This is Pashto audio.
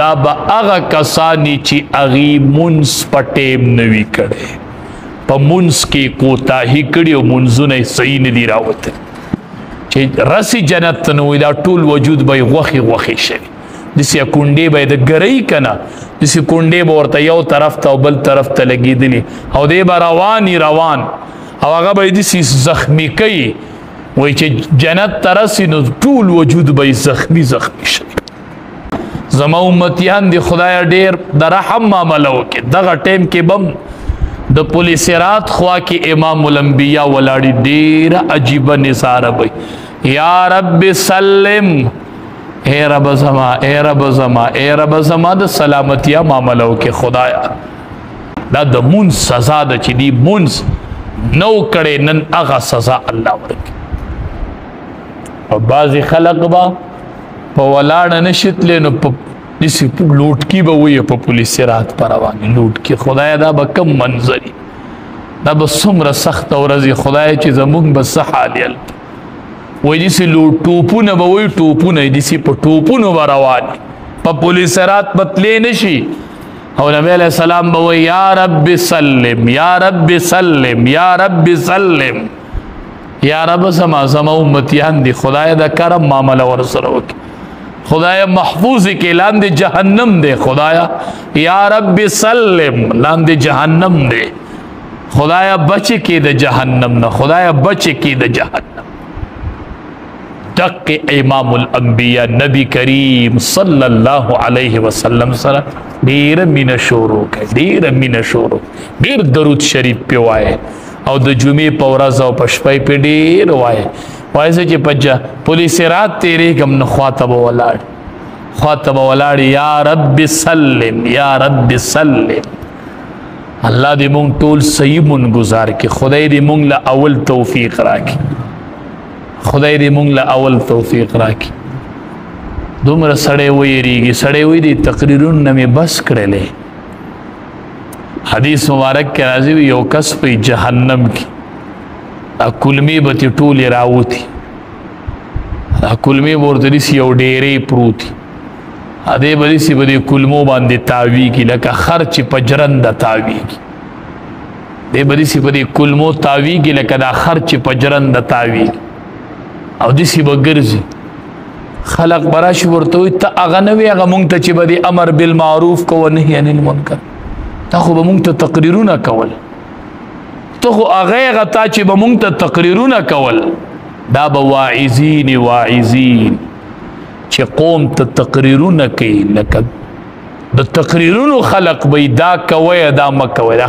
دا با اغا کسانی چی اغی منس پا ٹیم نوی کڑے پا منس کی کوتاہی کڑی و منزون صحیح ندی راوتے چی رسی جنت تنوی دا طول وجود بای غوخی شوی دسی کنڈے بای دا گرئی کنا دسی کنڈے با ورطا یو طرف تا و بل طرف تا لگی دلی او دے با روانی روان او اغا بای دسی زخمی کئی وی چی جنت ترسی نو طول وجود بای زخمی شوی زما امتیان دی خدای ډیر د رحم معاملو کې دغه ټیم کې بم د پولیس رات خوا کې امام الانبیاء ولاړی ډیر عجیب نثار وي یا رب سلم اے رب زما اے رب زما اے رب زما د سلامتیا معاملو کې خدایا دا د مون سزا د چې دی مونز نو کړي نن هغه سزا الله ورکړي او بعضی خلق با په ولاړ نشتلې نو په دسی لوټ کی به وي په پولیس رات پر رواني لوټ کی خدای دا به کم منظري دا به څومره سخت ورځي خدای چې زموږ به څه حال یل وای دسی لوټ ټوپونه به وي ټوپونه دسی په ټوپونو به رواني په پولیس رات بتلې نشي او نبی علیہ السلام به وي یا رب سلم یا رب سلم یا رب سلم یا رب سما امتیان دی خدای دا کرم معاملہ ورسره وکي خدایا محفوظ کے لاندے جہنم دے خدایا یا رب سلم لاندے جہنم دے خدایا بچ کے دے جہنم نہ خدایا بچ کے دے جہنم تک امام الانبیاء نبی کریم صلی اللہ علیہ وسلم سر دیر مین شورو کے دیر مین شورو دیر درود شریف پہ وائے او د جمعې په ورځ او په شپې په ډېر وایي چې پجا پولیس رات تیرې کم نه خاطب ولاړ یا رب سلم یا رب سلم الله دې مونږ ټول صحیح مون گزار کې خدای دې مونږ له اول توفیق راکړي خدای دې مونږ له اول توفیق راکړي دومره سړی ویریږي سړی وی دي تقریرونه مې بس کړلې حدیث مبارک کے راضی یو کس پہ جہنم کی کلمی بتی ٹولی راوتی کلمی بورتری سی یو ڈیرے پروتی ادے بدی سی بدی کلمو باندې تاوی کی لکه خرچ پجرند تاوی کی دے بدی سی بدی کلمو تاوی کی لکه دا خرچ پجرند تاوی او دی سی بگرزی خلق براش ورتوی تا اغنوی اغا مونگتا چی بدی امر بالمعروف کو نهی عن المنکر تا خو به مونږ ته تقریرونه کول ته خو هغه غتا چې به مونږ ته تقریرونه کول دا به واعظین چې قوم ته تقریرونه کوي لکه د تقریرونو خلق به دا کوي دا مکوي